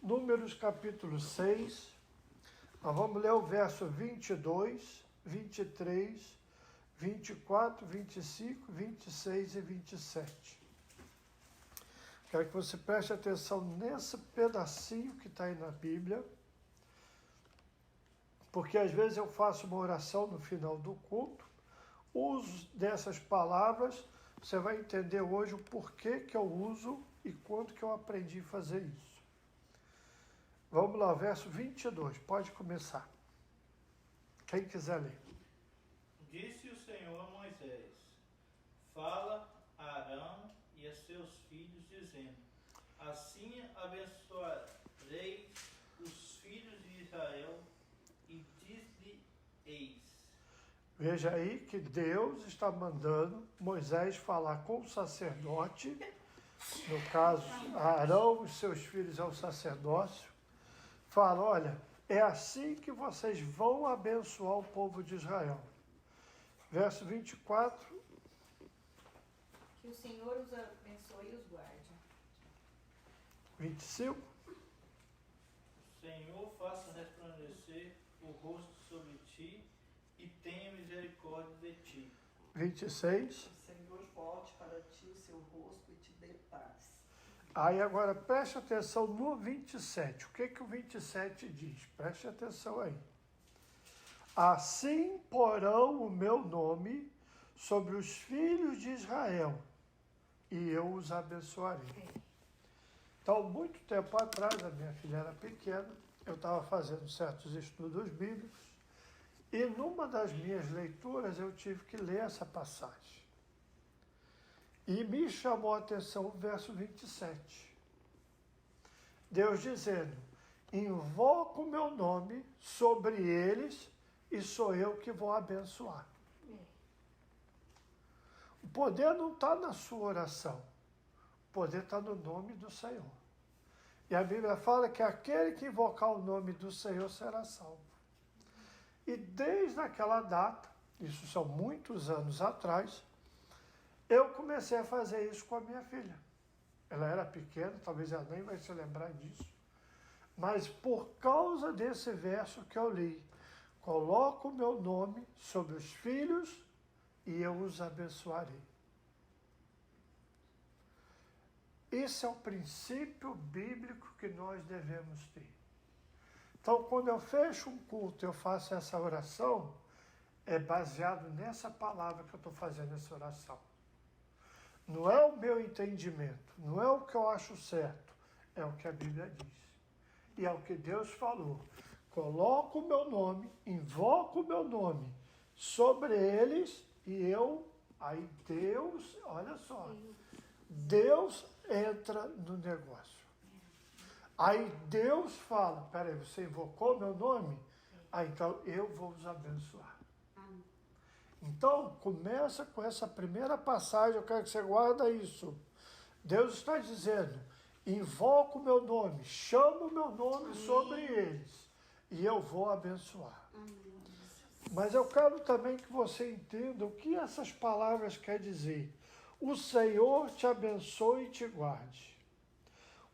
Números capítulo 6, nós vamos ler o verso 22, 23, 24, 25, 26 e 27. Quero que você preste atenção nesse pedacinho que está aí na Bíblia, porque às vezes eu faço uma oração no final do culto, uso dessas palavras, você vai entender hoje o porquê que eu uso e quando que eu aprendi a fazer isso. Vamos lá, verso 22, pode começar. Quem quiser ler. Disse o Senhor a Moisés: Fala a Arão e a seus filhos, dizendo: Assim abençoareis os filhos de Israel, e diz-lhe-eis. Veja aí que Deus está mandando Moisés falar com o sacerdote, no caso, Arão e seus filhos é o sacerdócio, fala, olha, é assim que vocês vão abençoar o povo de Israel. Verso 24. Que o Senhor os abençoe e os guarde. 25. O Senhor faça resplandecer o rosto sobre ti e tenha misericórdia de ti. 26. O Senhor volte para ti o seu rosto e te dê paz. Aí agora preste atenção no 27. O que o 27 diz? Preste atenção aí. Assim porão o meu nome sobre os filhos de Israel, e eu os abençoarei. Então, muito tempo atrás, a minha filha era pequena, eu estava fazendo certos estudos bíblicos, e numa das minhas leituras eu tive que ler essa passagem. E me chamou a atenção o verso 27. Deus dizendo, invoco o meu nome sobre eles e sou eu que vou abençoar. O poder não está na sua oração. O poder está no nome do Senhor. E a Bíblia fala que aquele que invocar o nome do Senhor será salvo. E desde aquela data, isso são muitos anos atrás, eu comecei a fazer isso com a minha filha. Ela era pequena, talvez ela nem vai se lembrar disso. Mas por causa desse verso que eu li, coloco o meu nome sobre os filhos e eu os abençoarei. Esse é o princípio bíblico que nós devemos ter. Então, quando eu fecho um culto, eu faço essa oração, é baseado nessa palavra que eu estou fazendo essa oração. Não é o meu entendimento, não é o que eu acho certo, é o que a Bíblia diz. E é o que Deus falou. Coloco o meu nome, invoco o meu nome sobre eles e eu, aí Deus, olha só, Deus entra no negócio. Aí Deus fala, peraí, você invocou meu nome? Então eu vou os abençoar. Então, começa com essa primeira passagem, eu quero que você guarda isso. Deus está dizendo, invoco o meu nome, chamo o meu nome sobre eles, e eu vou abençoar. Mas eu quero também que você entenda o que essas palavras querem dizer. O Senhor te abençoe e te guarde.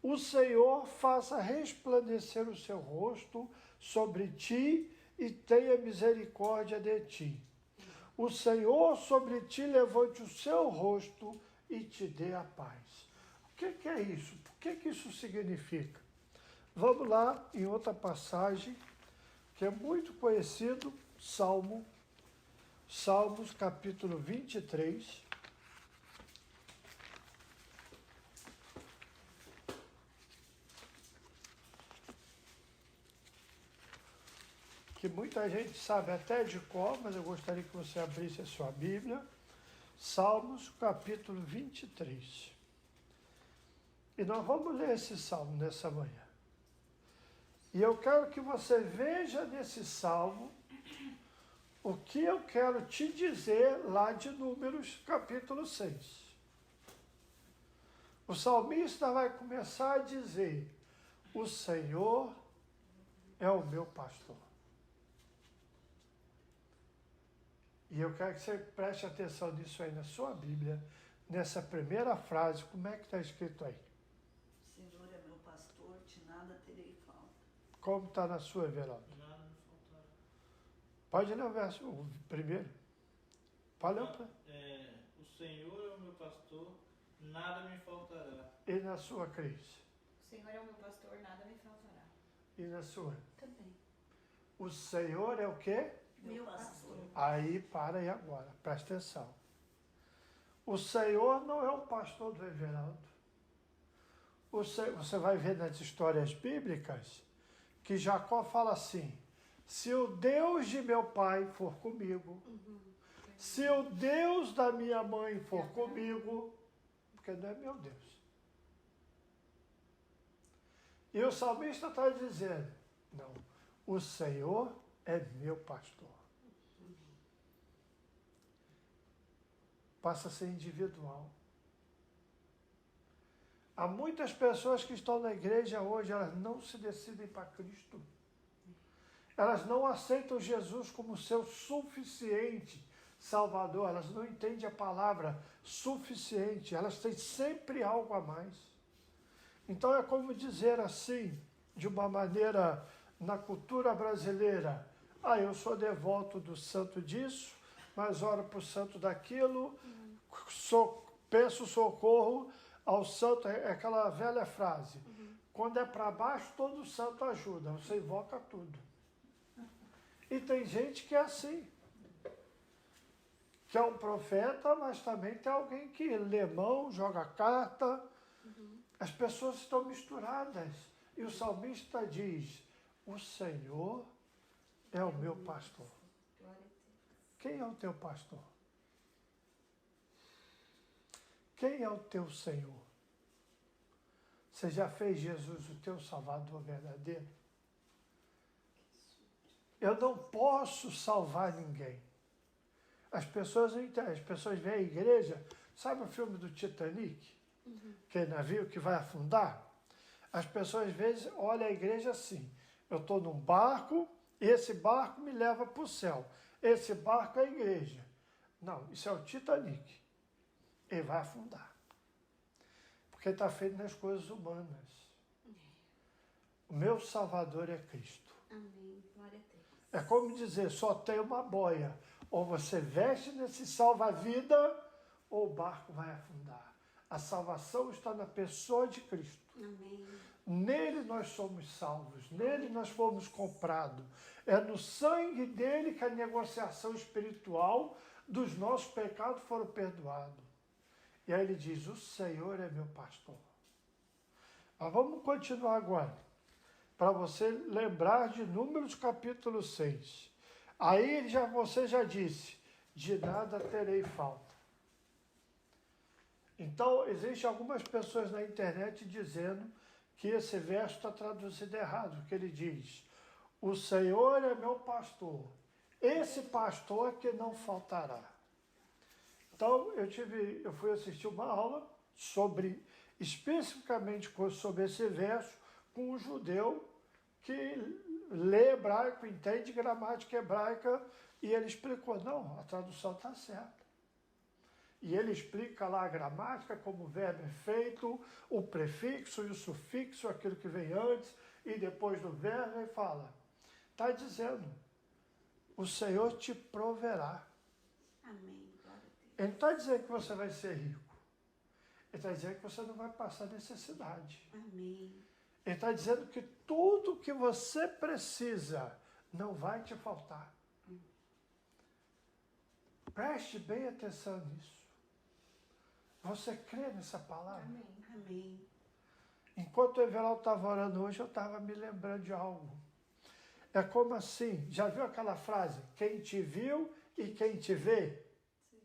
O Senhor faça resplandecer o seu rosto sobre ti e tenha misericórdia de ti. O Senhor sobre ti levante o seu rosto e te dê a paz. O que é isso? O que isso significa? Vamos lá em outra passagem, que é muito conhecido, Salmos capítulo 23. Que muita gente sabe até de cor, mas eu gostaria que você abrisse a sua Bíblia. Salmos, capítulo 23. E nós vamos ler esse salmo nessa manhã. E eu quero que você veja nesse salmo o que eu quero te dizer lá de Números, capítulo 6. O salmista vai começar a dizer, o Senhor é o meu pastor. E eu quero que você preste atenção nisso aí na sua Bíblia, nessa primeira frase, como é que está escrito aí? O Senhor é meu pastor, de nada terei terei falta. Como está na sua, Everaldo? Nada me faltará. Pode ler o verso o primeiro. Pode ler o O Senhor é o meu pastor, nada me faltará. E na sua, Cris? O Senhor é o meu pastor, nada me faltará. E na sua? Também. O Senhor é o quê? Meu pastor. Aí, para aí agora, presta atenção. O Senhor não é o pastor do Everaldo. Você vai ver nas histórias bíblicas que Jacó fala assim: se o Deus de meu pai for comigo, se o Deus da minha mãe for comigo, porque não é meu Deus. E o salmista está dizendo: não, o Senhor é meu pastor. Passa a ser individual. Há muitas pessoas que estão na igreja hoje, elas não se decidem para Cristo. Elas não aceitam Jesus como seu suficiente Salvador. Elas não entendem a palavra suficiente. Elas têm sempre algo a mais. Então é como dizer assim, de uma maneira na cultura brasileira: eu sou devoto do santo disso, mas oro para o santo daquilo, peço socorro ao santo. É aquela velha frase: quando é para baixo, todo santo ajuda, você invoca tudo. E tem gente que é assim, que é um profeta, mas também tem alguém que lê mão, joga carta. As pessoas estão misturadas. E o salmista diz: o Senhor é o meu pastor. Glória a Deus. Quem é o teu pastor? Quem é o teu Senhor? Você já fez Jesus o teu Salvador verdadeiro? Eu não posso salvar ninguém. As pessoas não entendem. As pessoas vêm à igreja. Sabe o filme do Titanic? Aquele navio que vai afundar? As pessoas às vezes olham a igreja assim: eu estou num barco, esse barco me leva para o céu. Esse barco é a igreja. Não, isso é o Titanic. Ele vai afundar. Porque está feito nas coisas humanas. O meu Salvador é Cristo. Amém. Glória a Deus. É como dizer: só tem uma boia. Ou você veste nesse salva-vida, ou o barco vai afundar. A salvação está na pessoa de Cristo. Amém. Nele nós somos salvos, nele nós fomos comprados. É no sangue dele que a negociação espiritual dos nossos pecados foram perdoados. E aí ele diz: o Senhor é meu pastor. Mas vamos continuar agora, para você lembrar de Números capítulo 6. Aí você já disse: de nada terei falta. Então, existem algumas pessoas na internet dizendo que esse verso está traduzido errado, que ele diz: o Senhor é meu pastor, esse pastor que não faltará. Então, eu fui assistir uma aula especificamente sobre esse verso, com um judeu que lê hebraico, entende gramática hebraica, e ele explicou: não, a tradução está certa. E ele explica lá a gramática, como o verbo é feito, o prefixo e o sufixo, aquilo que vem antes e depois do verbo, e fala: está dizendo, o Senhor te proverá. Amém. Glória a Deus. Ele não está dizendo que você vai ser rico. Ele está dizendo que você não vai passar necessidade. Amém. Ele está dizendo que tudo que você precisa não vai te faltar. Preste bem atenção nisso. Você crê nessa palavra? Amém. Amém. Enquanto o Everaldo estava orando hoje, eu estava me lembrando de algo. É como assim? Já viu aquela frase? Quem te viu e quem te vê? Sim.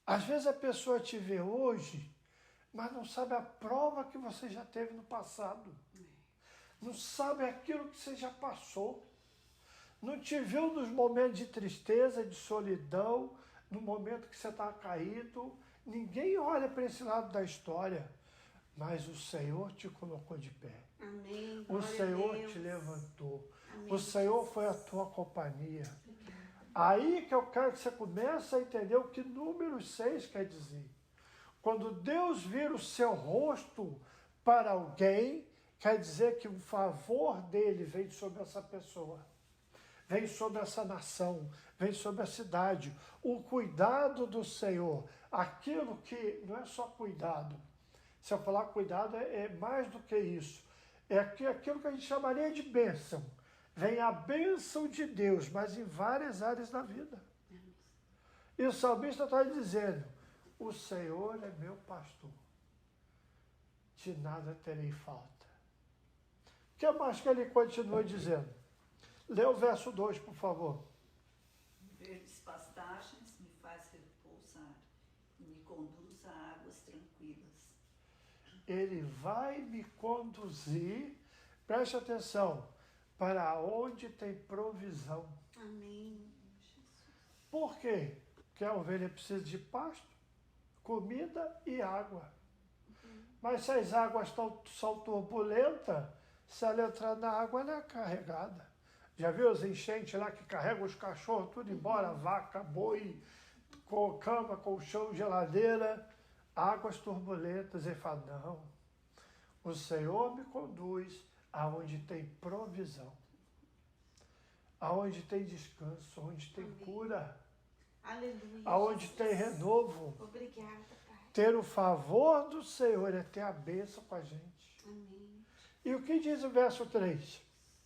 Às vezes a pessoa te vê hoje, mas não sabe a prova que você já teve no passado. Não sabe aquilo que você já passou. Não te viu nos momentos de tristeza, de solidão, no momento que você está caído. Ninguém olha para esse lado da história, mas o Senhor te colocou de pé. Amém. O Glória a Senhor Deus. te levantou. Amém. O Senhor foi a tua companhia. Aí que eu quero que você comece a entender o que Números 6 quer dizer. Quando Deus vira o seu rosto para alguém, quer dizer que o favor dele vem sobre essa pessoa, vem sobre essa nação, vem sobre a cidade. O cuidado do Senhor, aquilo que não é só cuidado. Se eu falar cuidado, é mais do que isso. É aquilo que a gente chamaria de bênção. Vem a bênção de Deus, mas em várias áreas da vida. E o salmista está dizendo, o Senhor é meu pastor, de nada terei falta. O que mais que ele continua dizendo? Lê o verso 2, por favor. Verdes pastagens me faz repousar e me conduz a águas tranquilas. Ele vai me conduzir, preste atenção, para onde tem provisão. Amém. Por quê? Porque a ovelha precisa de pasto, comida e água. Mas se as águas são turbulentas, se ela entrar na água, ela é carregada. Já viu as enchentes lá que carregam os cachorros tudo embora? Vaca, boi, cama, colchão, geladeira, águas turbulentas. Ele fala, não, o Senhor me conduz aonde tem provisão, aonde tem descanso, onde tem cura, Aleluia. aonde tem renovo. Obrigada, Pai. Ter o favor do Senhor é ter a bênção com a gente. Amém. E o que diz o verso 3?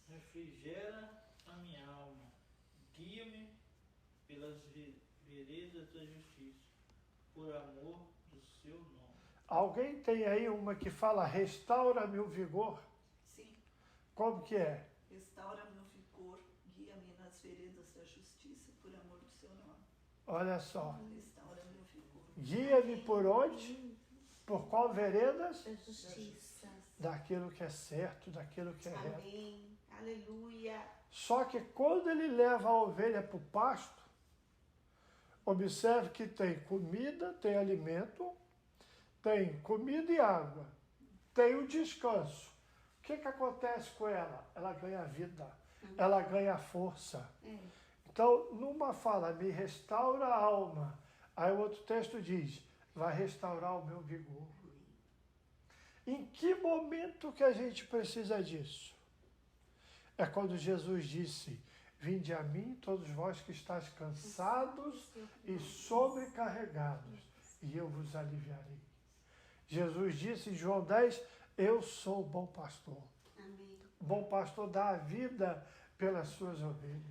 Refrigera a minha alma, guia-me pelas veredas da justiça, por amor do seu nome. Alguém tem aí uma que fala, restaura-me o vigor? Sim, Como que é? restaura meu vigor, guia-me nas veredas da justiça, por amor do seu nome. Olha só. Restaura meu vigor. Guia-me por onde? Por qual veredas? Da justiça. Daquilo que é certo, daquilo que é reto. Amém. Aleluia. Só que quando ele leva a ovelha para o pasto, observe que tem comida, tem alimento, tem comida e água, tem o descanso. O que acontece com ela? Ela ganha vida, ela ganha força. Então, numa fala, me restaura a alma. Aí o outro texto diz, vai restaurar o meu vigor. Em que momento que a gente precisa disso? É quando Jesus disse, vinde a mim todos vós que estáis cansados e sobrecarregados, e eu vos aliviarei. Jesus disse em João 10, eu sou o bom pastor. Amém. O bom pastor dá a vida pelas suas ovelhas.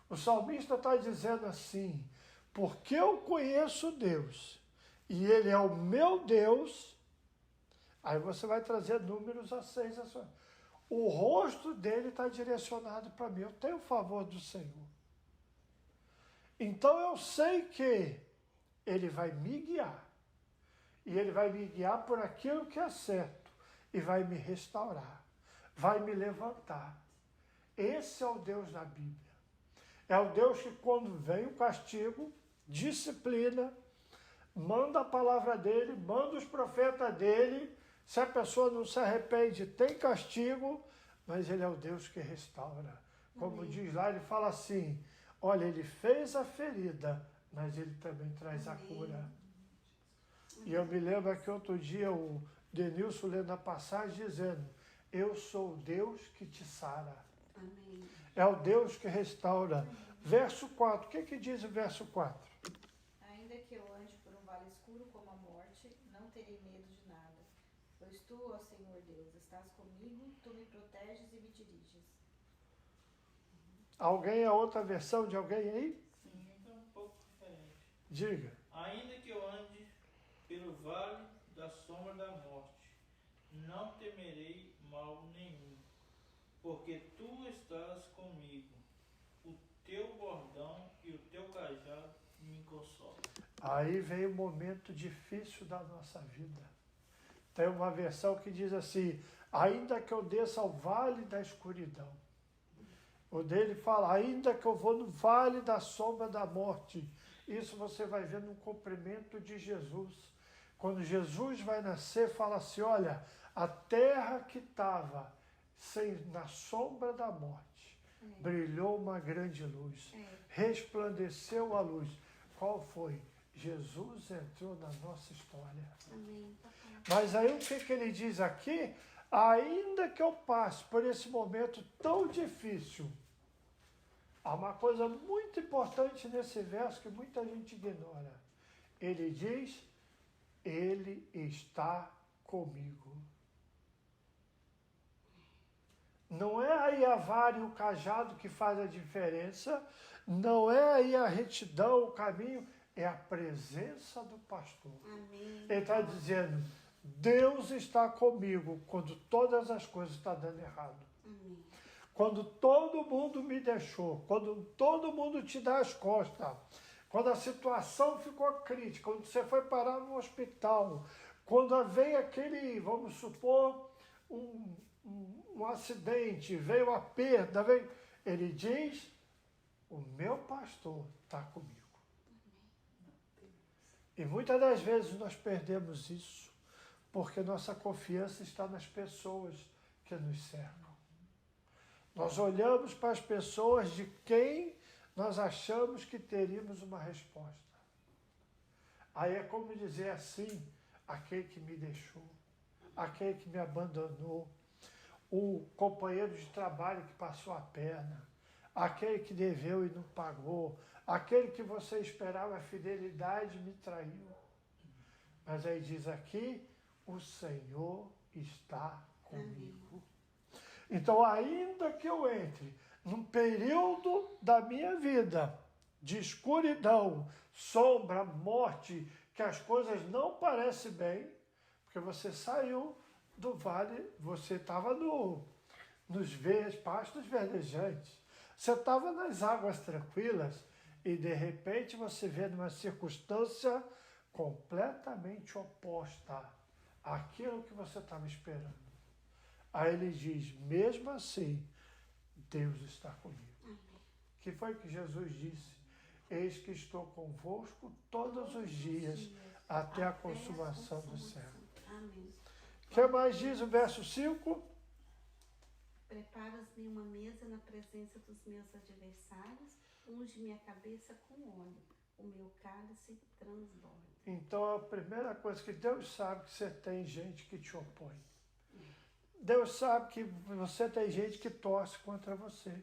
O salmista está dizendo assim, porque eu conheço Deus, e Ele é o meu Deus, aí você vai trazer números a 6, o rosto dele está direcionado para mim. Eu tenho o favor do Senhor. Então eu sei que ele vai me guiar. E ele vai me guiar por aquilo que é certo. E vai me restaurar. Vai me levantar. Esse é o Deus da Bíblia. É o Deus que quando vem o castigo, disciplina, manda a palavra dele, manda os profetas dele. Se a pessoa não se arrepende, tem castigo, mas ele é o Deus que restaura. Como Amém. diz lá, ele fala assim, olha, ele fez a ferida, mas ele também traz a cura. E eu me lembro que outro dia o Denilson lendo a passagem dizendo, eu sou o Deus que te sara. Amém. É o Deus que restaura. Verso 4, o que diz o verso 4? Ainda que eu ande por um vale escuro como a morte, não terei medo de nada. Pois tu, ó Senhor Deus, estás comigo, tu me proteges e me diriges. Alguém, a outra versão de alguém aí? Sim, então um pouco diferente. Diga. Ainda que eu ande pelo vale da sombra da morte, não temerei mal nenhum, porque tu estás comigo. O teu bordão e o teu cajado me consolam. Aí vem o momento difícil da nossa vida. Tem uma versão que diz assim, ainda que eu desça ao vale da escuridão. O dele fala, ainda que eu vou no vale da sombra da morte. Isso você vai ver no cumprimento de Jesus. Quando Jesus vai nascer, fala assim, olha, a terra que estava na sombra da morte, brilhou uma grande luz, resplandeceu a luz. Qual foi? Jesus entrou na nossa história. Amém. Mas aí o que ele diz aqui? Ainda que eu passe por esse momento tão difícil, há uma coisa muito importante nesse verso que muita gente ignora. Ele diz, Ele está comigo. Não é aí a vara e o cajado que faz a diferença, não é aí a retidão, o caminho, é a presença do pastor. Amém. Ele está dizendo, Deus está comigo quando todas as coisas estão dando errado. Amém. Quando todo mundo me deixou, quando todo mundo te dá as costas, quando a situação ficou crítica, quando você foi parar no hospital, quando veio aquele, vamos supor, um acidente, veio a perda, ele diz, o meu pastor está comigo. E muitas das vezes nós perdemos isso, porque nossa confiança está nas pessoas que nos cercam. Nós olhamos para as pessoas de quem nós achamos que teríamos uma resposta. Aí é como dizer assim, aquele que me deixou, aquele que me abandonou, o companheiro de trabalho que passou a perna, aquele que deveu e não pagou, aquele que você esperava a fidelidade e me traiu. Mas aí diz aqui, o Senhor está comigo. Então, ainda que eu entre num período da minha vida de escuridão, sombra, morte, que as coisas não parecem bem, porque você saiu do vale, você estava nos pastos verdejantes, você estava nas águas tranquilas e de repente você vê numa circunstância completamente oposta àquilo que você estava esperando. Aí ele diz, mesmo assim, Deus está comigo. Amém. Que foi que Jesus disse? Eis que estou convosco todos os dias, até a consumação do século. Amém. O que mais diz o verso 5? Preparas-me uma mesa na presença dos meus adversários, unge minha cabeça com óleo, o meu cálice transborda. Então a primeira coisa que Deus sabe que você tem gente que te opõe. Deus sabe que você tem gente que torce contra você.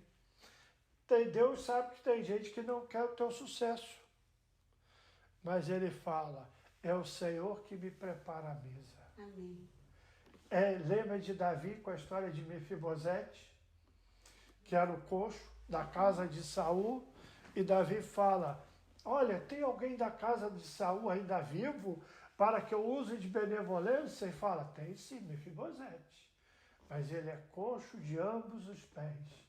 Deus sabe que tem gente que não quer o teu sucesso. Mas ele fala, é o Senhor que me prepara a mesa. Amém. Lembra de Davi com a história de Mefibosete, que era o coxo da casa de Saul, e Davi fala, olha, tem alguém da casa de Saul ainda vivo para que eu use de benevolência? E fala, tem sim, Mefibosete, mas ele é coxo de ambos os pés.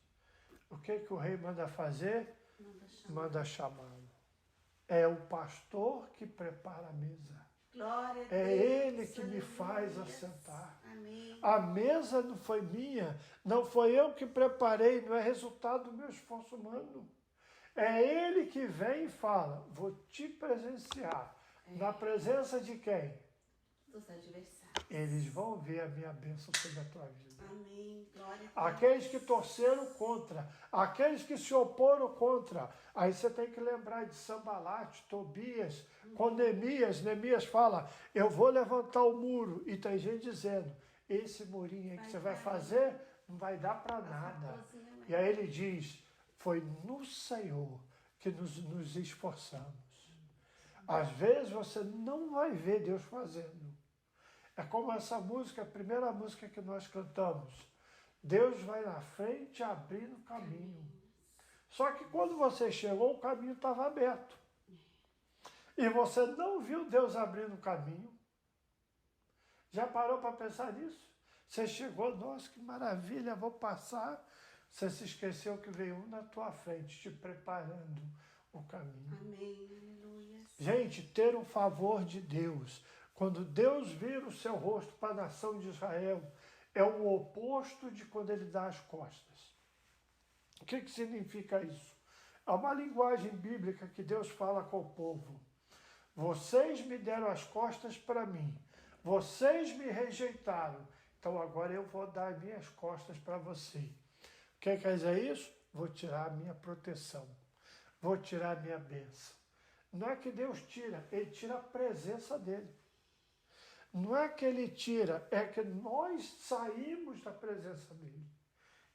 O que o rei manda fazer? Manda chamá-lo. É o pastor que prepara a mesa. Glória a Deus. É Ele que me faz assentar. Amém. A mesa não foi minha, não foi eu que preparei, não é resultado do meu esforço humano. É Ele que vem e fala, vou te presenciar. Na presença de quem? Dos adversários. Eles vão ver a minha bênção sobre a tua vida. Amém. Glória a Deus. Aqueles que torceram contra, aqueles que se oporam contra. Aí você tem que lembrar de Sambalate, Tobias, com Neemias fala, eu vou levantar o muro. E tem gente dizendo, esse murinho aí que você vai fazer não vai dar para nada. E aí ele diz, foi no Senhor que nos esforçamos. Às vezes você não vai ver Deus fazendo. É como essa música, a primeira música que nós cantamos. Deus vai na frente abrindo o caminho. Só que quando você chegou, o caminho estava aberto. E você não viu Deus abrindo o caminho. Já parou para pensar nisso? Você chegou, nossa, que maravilha, vou passar. Você se esqueceu que veio um na tua frente, te preparando o caminho. Amém. Aleluia. Gente, ter o favor de Deus, quando Deus vira o seu rosto para a nação de Israel, é o oposto de quando ele dá as costas. O que significa isso? É uma linguagem bíblica que Deus fala com o povo. Vocês me deram as costas para mim, vocês me rejeitaram, então agora eu vou dar as minhas costas para você. O que quer dizer isso? Vou tirar a minha proteção, vou tirar a minha bênção. Não é que Deus tira, Ele tira a presença dEle. Não é que ele tira, é que nós saímos da presença dele.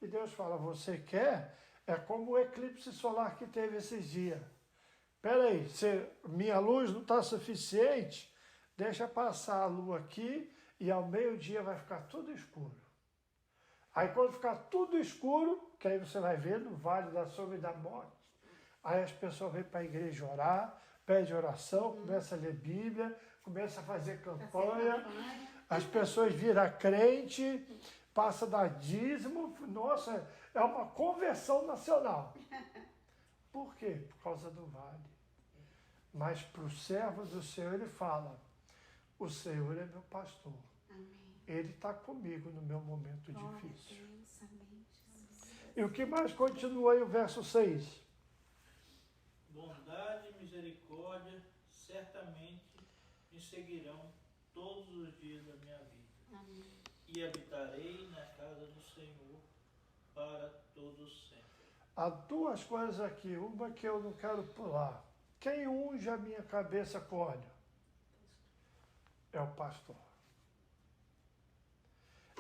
E Deus fala, você quer? É como o eclipse solar que teve esses dias. Espera aí, se minha luz não está suficiente, deixa passar a lua aqui e ao meio-dia vai ficar tudo escuro. Aí quando ficar tudo escuro, que aí você vai ver no Vale da Sombra e da Morte, aí as pessoas vêm para a igreja orar, pede oração, começa a ler Bíblia, começa a fazer campanha, as pessoas viram crente, passa a dar dízimo, nossa, é uma conversão nacional. Por quê? Por causa do vale. Mas para o servo do Senhor ele fala, o Senhor é meu pastor. Amém. Ele está comigo no meu momento Glória difícil. a Deus, amém, Jesus. E o que mais continua aí o verso 6? Bondade e misericórdia certamente me seguirão todos os dias da minha vida. Amém. E habitarei na casa do Senhor para todos sempre. Há duas coisas aqui, uma que eu não quero pular. Quem unge a minha cabeça com óleo? É o pastor.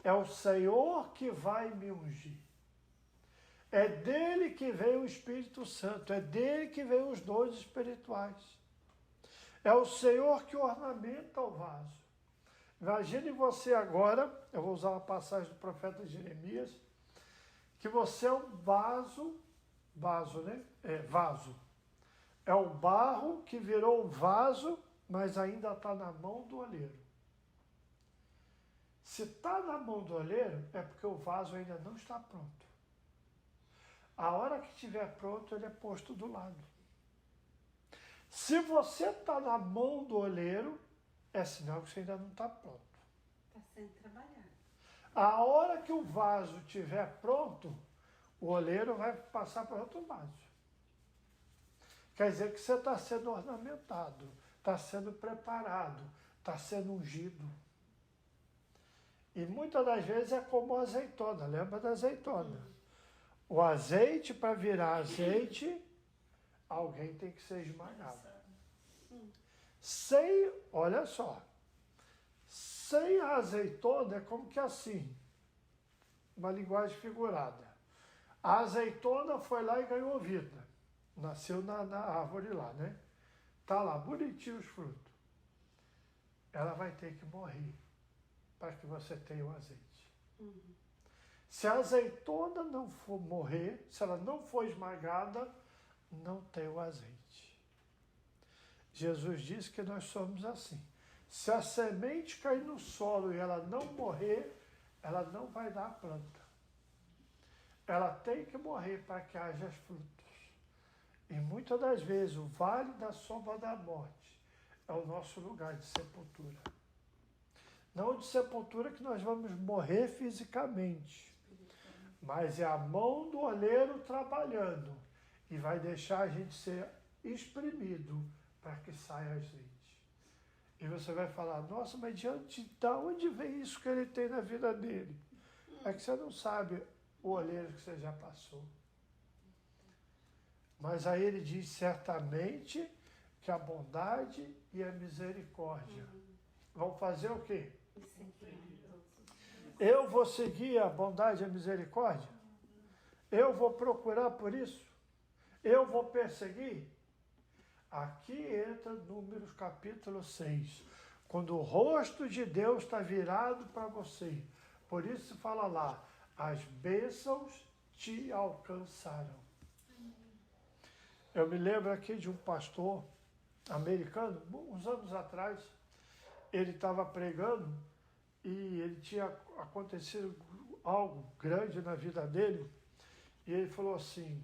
É o Senhor que vai me ungir. É dele que vem o Espírito Santo, é dele que vem os dons espirituais. É o Senhor que ornamenta o vaso. Imagine você agora, eu vou usar uma passagem do profeta Jeremias, que você é um vaso, né? Vaso. É o barro que virou um vaso, mas ainda está na mão do oleiro. Se está na mão do oleiro, é porque o vaso ainda não está pronto. A hora que estiver pronto, ele é posto do lado. Se você está na mão do oleiro, é sinal que você ainda não está pronto. Está sendo trabalhado. A hora que o vaso estiver pronto, o oleiro vai passar para outro vaso. Quer dizer que você está sendo ornamentado, está sendo preparado, está sendo ungido. E muitas das vezes é como a azeitona, lembra da azeitona? O azeite, para virar azeite, alguém tem que ser esmagado. Sem, olha só, sem a azeitona é como que assim, uma linguagem figurada. A azeitona foi lá e ganhou vida. Nasceu na árvore lá, né? Tá lá, bonitinho os frutos. Ela vai ter que morrer para que você tenha o azeite. Se a azeitona não for morrer, se ela não for esmagada, não tem o azeite. Jesus disse que nós somos assim. Se a semente cair no solo e ela não morrer, ela não vai dar a planta. Ela tem que morrer para que haja frutos. E muitas das vezes o vale da sombra da morte é o nosso lugar de sepultura. Não de sepultura que nós vamos morrer fisicamente, mas é a mão do oleiro trabalhando e vai deixar a gente ser exprimido para que saia azeite. E você vai falar, nossa, mas diante de onde vem isso que ele tem na vida dele? É que você não sabe o oleiro que você já passou. Mas aí ele diz certamente que a bondade e a misericórdia vão fazer o quê? Eu vou seguir a bondade e a misericórdia? Eu vou procurar por isso? Eu vou perseguir? Aqui entra Números capítulo 6, quando o rosto de Deus está virado para você. Por isso fala lá, as bênçãos te alcançarão. Eu me lembro aqui de um pastor americano, uns anos atrás, ele estava pregando e ele tinha acontecido algo grande na vida dele, e ele falou assim,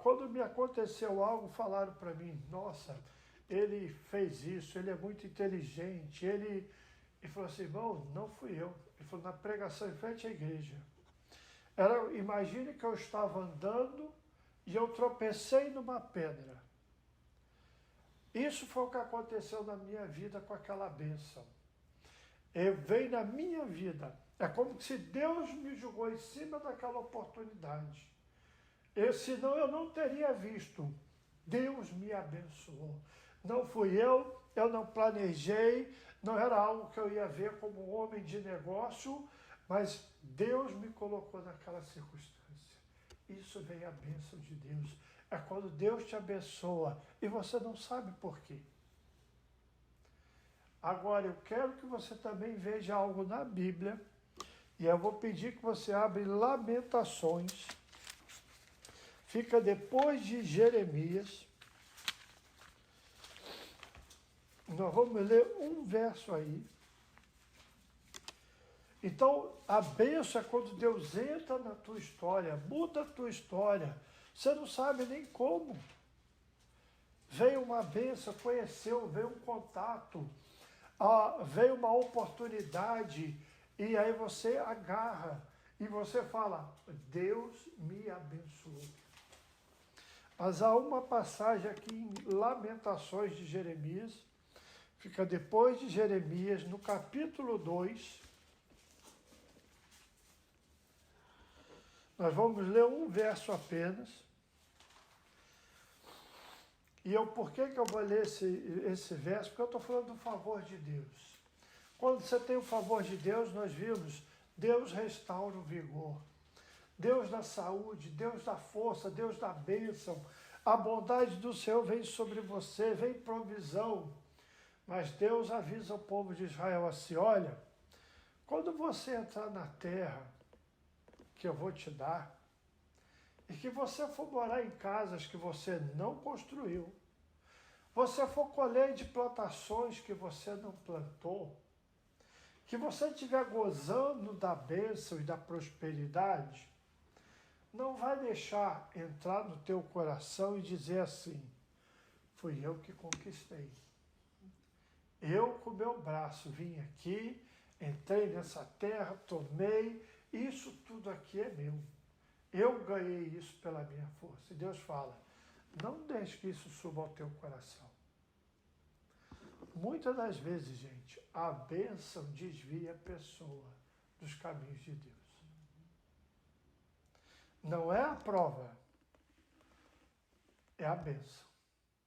quando me aconteceu algo, falaram para mim, nossa, ele fez isso, ele é muito inteligente, ele falou assim, irmão, não fui eu. Ele falou, na pregação em frente à igreja. Imagine que eu estava andando e eu tropecei numa pedra. Isso foi o que aconteceu na minha vida com aquela bênção. Veio na minha vida. É como se Deus me jogou em cima daquela oportunidade. Senão eu não teria visto. Deus me abençoou. Não fui eu não planejei, não era algo que eu ia ver como um homem de negócio, mas Deus me colocou naquela circunstância. Isso vem a bênção de Deus. É quando Deus te abençoa e você não sabe por quê. Agora, eu quero que você também veja algo na Bíblia, e eu vou pedir que você abra em Lamentações. Fica depois de Jeremias. Nós vamos ler um verso aí. Então, a bênção é quando Deus entra na tua história, muda a tua história. Você não sabe nem como. Veio uma bênção, conheceu, veio um contato, veio uma oportunidade, e aí você agarra e você fala, Deus me abençoou. Mas há uma passagem aqui em Lamentações de Jeremias, fica depois de Jeremias, no capítulo 2. Nós vamos ler um verso apenas. E por que eu vou ler esse verso? Porque eu estou falando do favor de Deus. Quando você tem o favor de Deus, nós vimos, Deus restaura o vigor. Deus dá saúde, Deus dá força, Deus dá bênção. A bondade do Senhor vem sobre você, vem provisão. Mas Deus avisa o povo de Israel assim, olha, quando você entrar na terra que eu vou te dar, e que você for morar em casas que você não construiu, você for colher de plantações que você não plantou, que você estiver gozando da bênção e da prosperidade, não vai deixar entrar no teu coração e dizer assim, fui eu que conquistei. Eu com meu braço vim aqui, entrei nessa terra, tomei, isso tudo aqui é meu. Eu ganhei isso pela minha força. E Deus fala, não deixe que isso suba ao teu coração. Muitas das vezes, gente, a bênção desvia a pessoa dos caminhos de Deus. Não é a prova, é a bênção,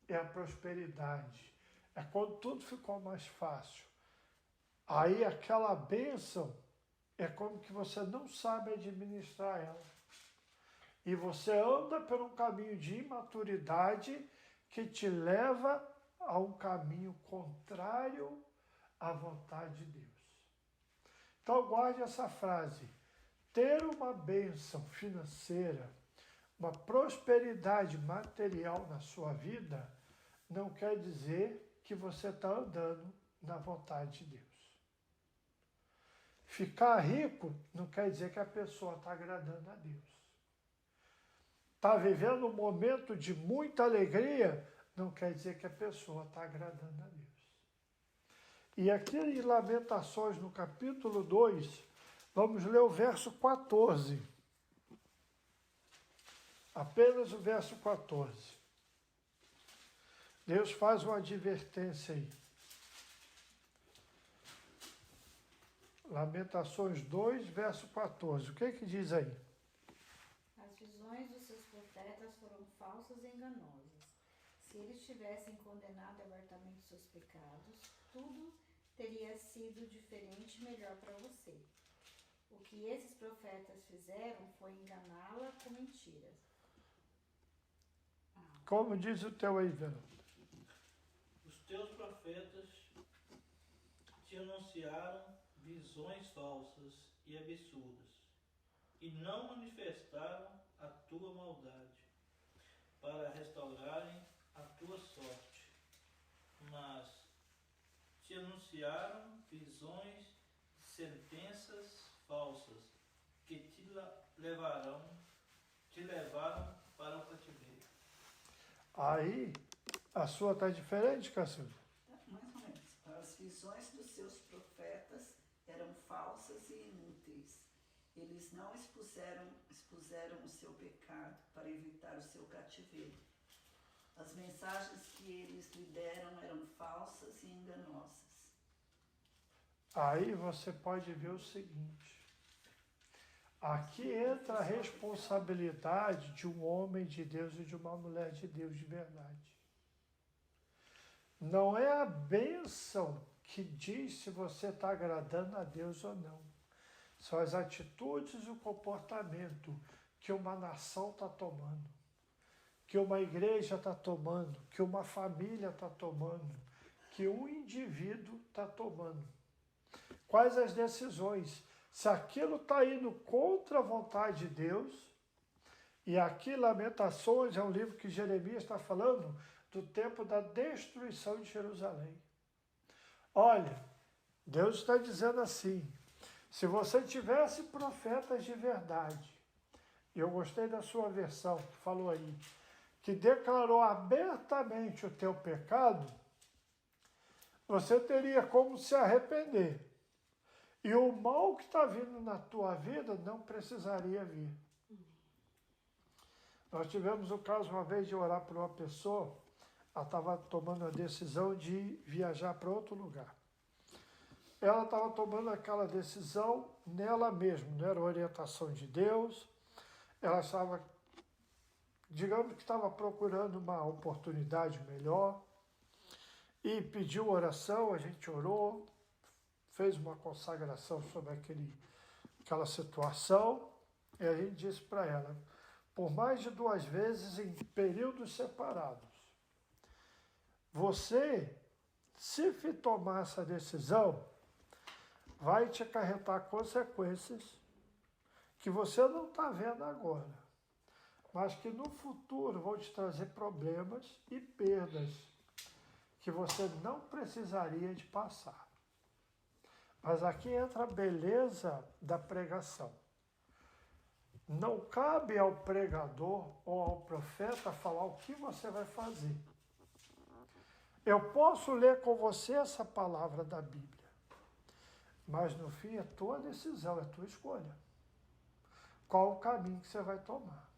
é a prosperidade, é quando tudo ficou mais fácil. Aí aquela bênção é como que você não sabe administrar ela. E você anda por um caminho de imaturidade que te leva a um caminho contrário à vontade de Deus. Então guarde essa frase. Ter uma bênção financeira, uma prosperidade material na sua vida, não quer dizer que você está andando na vontade de Deus. Ficar rico não quer dizer que a pessoa está agradando a Deus. Está vivendo um momento de muita alegria, não quer dizer que a pessoa está agradando a Deus. E aqui em Lamentações, no capítulo 2, vamos ler o verso 14. Apenas o verso 14. Deus faz uma advertência aí. Lamentações 2, verso 14. O que diz aí? As visões dos seus profetas foram falsas e enganosas. Se eles tivessem condenado abertamente seus pecados, tudo teria sido diferente e melhor para você. O que esses profetas fizeram foi enganá-la com mentiras. Como diz o teu aí, Verão? Os teus profetas te anunciaram visões falsas e absurdas, e não manifestaram a tua maldade, para restaurarem a tua sorte, mas te anunciaram visões de sentenças falsas, que te levaram para o cativeiro. Aí, a sua está diferente, Cassiano? Mais ou menos. As visões dos seus profetas eram falsas e inúteis. Eles não expuseram o seu pecado para evitar o seu cativeiro. As mensagens que eles lhe deram eram falsas e enganosas. Aí você pode ver o seguinte. Aqui entra a responsabilidade de um homem de Deus e de uma mulher de Deus de verdade. Não é a bênção que diz se você está agradando a Deus ou não. São as atitudes e o comportamento que uma nação está tomando, que uma igreja está tomando, que uma família está tomando, que um indivíduo está tomando. Quais as decisões? Se aquilo está indo contra a vontade de Deus, e aqui Lamentações é um livro que Jeremias está falando do tempo da destruição de Jerusalém. Olha, Deus está dizendo assim, se você tivesse profetas de verdade, e eu gostei da sua versão, que falou aí, que declarou abertamente o teu pecado, você teria como se arrepender. E o mal que está vindo na tua vida não precisaria vir. Nós tivemos o caso uma vez de orar por uma pessoa, ela estava tomando a decisão de viajar para outro lugar. Ela estava tomando aquela decisão nela mesma, não era orientação de Deus. Ela estava, digamos que estava procurando uma oportunidade melhor e pediu oração, a gente orou, fez uma consagração sobre aquela situação e a gente disse para ela, por mais de 2 vezes em períodos separados, você, se tomar essa decisão, vai te acarretar consequências que você não está vendo agora, mas que no futuro vão te trazer problemas e perdas que você não precisaria de passar. Mas aqui entra a beleza da pregação. Não cabe ao pregador ou ao profeta falar o que você vai fazer. Eu posso ler com você essa palavra da Bíblia, mas no fim é tua decisão, é tua escolha. Qual o caminho que você vai tomar?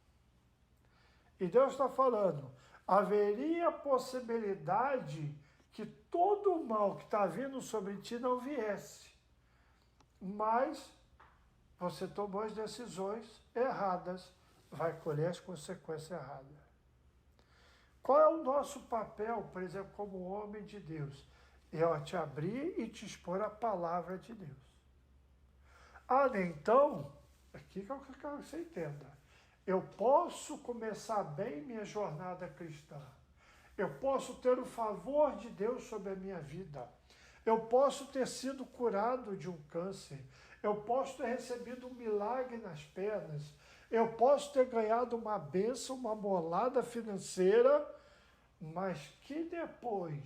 E Deus está falando, haveria possibilidade que todo o mal que está vindo sobre ti não viesse, mas você tomou as decisões erradas, vai colher as consequências erradas. Qual é o nosso papel, por exemplo, como homem de Deus? É te abrir e te expor a palavra de Deus. Então, aqui que eu quero que você entenda, eu posso começar bem minha jornada cristã, eu posso ter o favor de Deus sobre a minha vida, eu posso ter sido curado de um câncer, eu posso ter recebido um milagre nas pernas, eu posso ter ganhado uma bênção, uma bolada financeira, mas que depois,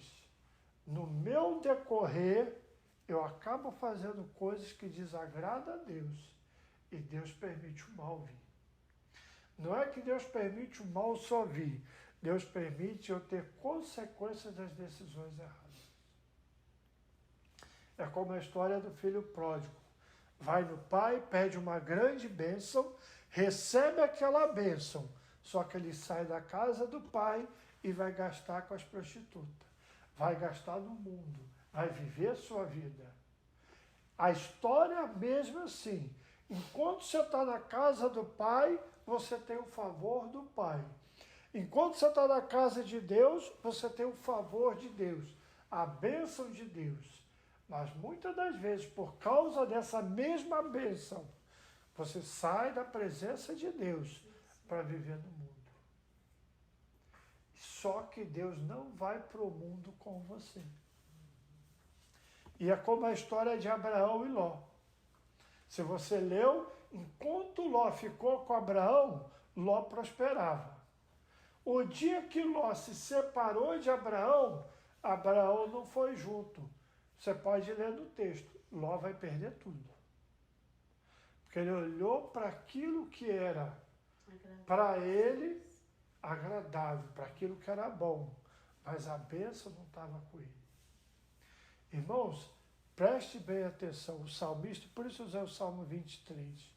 no meu decorrer, eu acabo fazendo coisas que desagradam a Deus e Deus permite o mal vir. Não é que Deus permite o mal só vir, Deus permite eu ter consequências das decisões erradas. É como a história do filho pródigo. Vai no pai, pede uma grande bênção, recebe aquela bênção, só que ele sai da casa do pai e vai gastar com as prostitutas. Vai gastar no mundo, vai viver a sua vida. A história é mesmo assim. Enquanto você está na casa do pai, você tem o favor do pai. Enquanto você está na casa de Deus, você tem o favor de Deus, a bênção de Deus. Mas muitas das vezes, por causa dessa mesma bênção, você sai da presença de Deus para viver no mundo. Só que Deus não vai para o mundo com você. E é como a história de Abraão e Ló. Se você leu, enquanto Ló ficou com Abraão, Ló prosperava. O dia que Ló se separou de Abraão, Abraão não foi junto. Você pode ler no texto, Ló vai perder tudo. Porque ele olhou para aquilo que era para ele agradável, para aquilo que era bom, mas a bênção não estava com ele. Irmãos, preste bem atenção, o salmista, por isso eu usei o Salmo 23,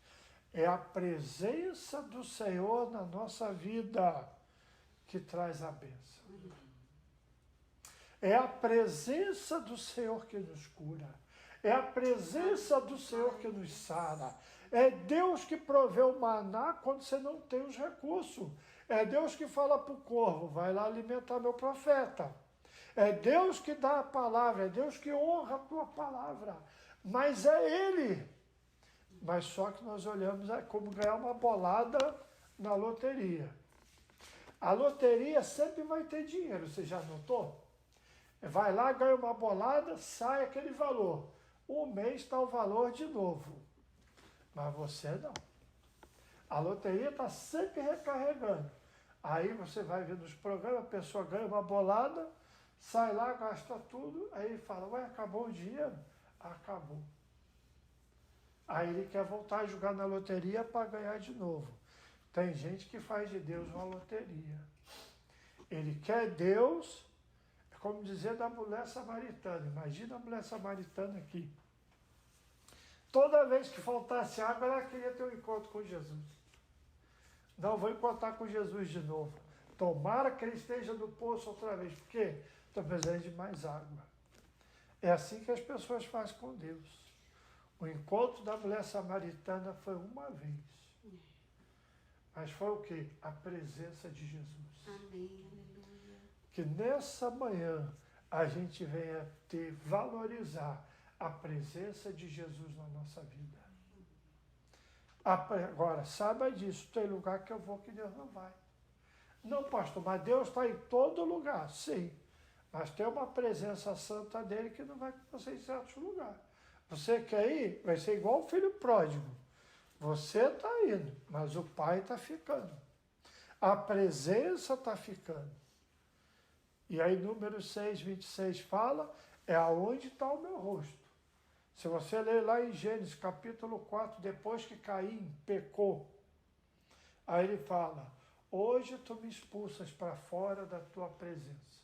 é a presença do Senhor na nossa vida que traz a bênção. É a presença do Senhor que nos cura. É a presença do Senhor que nos sara. É Deus que provê o maná quando você não tem os recursos. É Deus que fala para o corvo, vai lá alimentar meu profeta. É Deus que dá a palavra, é Deus que honra a tua palavra. Mas é Ele. Mas só que nós olhamos como ganhar uma bolada na loteria. A loteria sempre vai ter dinheiro, você já notou? Vai lá, ganha uma bolada, sai aquele valor. Um mês está o valor de novo. Mas você não. A loteria está sempre recarregando. Aí você vai ver nos programas, a pessoa ganha uma bolada, sai lá, gasta tudo, aí ele fala, ué, acabou o dinheiro? Acabou. Aí ele quer voltar a jogar na loteria para ganhar de novo. Tem gente que faz de Deus uma loteria. Ele quer Deus, é como dizer da mulher samaritana. Imagina a mulher samaritana aqui. Toda vez que faltasse água, ela queria ter um encontro com Jesus. Não vou encontrar com Jesus de novo. Tomara que ele esteja no poço outra vez. Por quê? Estou precisando de mais água. É assim que as pessoas fazem com Deus. O encontro da mulher samaritana foi uma vez. Mas foi o quê? A presença de Jesus. Amém, aleluia. Que nessa manhã a gente venha valorizar a presença de Jesus na nossa vida. Agora, saiba disso, tem lugar que eu vou que Deus não vai. Não, pastor, mas Deus está em todo lugar, sim. Mas tem uma presença santa dele que não vai com você em certos lugares. Você quer ir? Vai ser igual o filho pródigo. Você está indo, mas o pai está ficando. A presença está ficando. E aí, número 6, 26 fala, é aonde está o meu rosto. Se você ler lá em Gênesis, capítulo 4, depois que Caim pecou, aí ele fala, hoje tu me expulsas para fora da tua presença.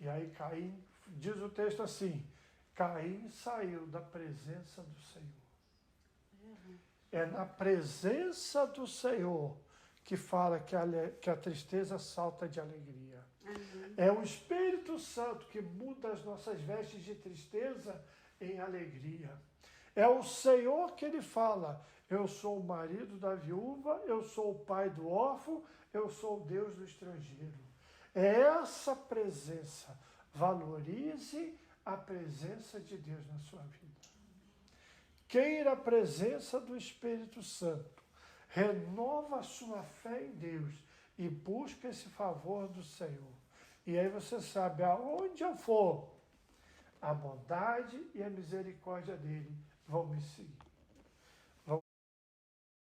E aí Caim, diz o texto assim, Caim saiu da presença do Senhor. É na presença do Senhor que fala que a tristeza salta de alegria. É o Espírito Santo que muda as nossas vestes de tristeza em alegria. É o Senhor que ele fala, eu sou o marido da viúva, eu sou o pai do órfão, eu sou o Deus do estrangeiro. É essa presença. Valorize a presença de Deus na sua vida. Queira a presença do Espírito Santo. Renova a sua fé em Deus e busca esse favor do Senhor. E aí você sabe, aonde eu for, a bondade e a misericórdia dele vão me seguir.